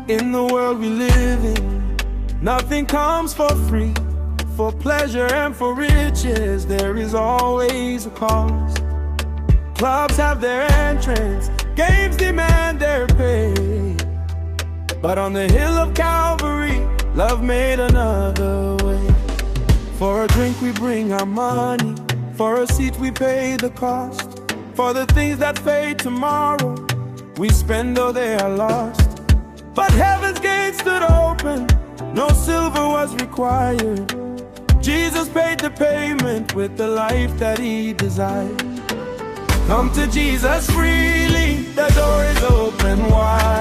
In the world we live in, nothing comes for free. For pleasure and for riches, there is always a cost. Clubs have their entrance, games demand their pay. But on the hill of Calvary, love made another way. For a drink we bring our money, for a seat we pay the cost. For the things that fade tomorrow, we spend though they are lost. But heaven's gate stood open, no silver was required. Jesus paid the payment with the life that he desired. Come to Jesus freely, the door is open wide.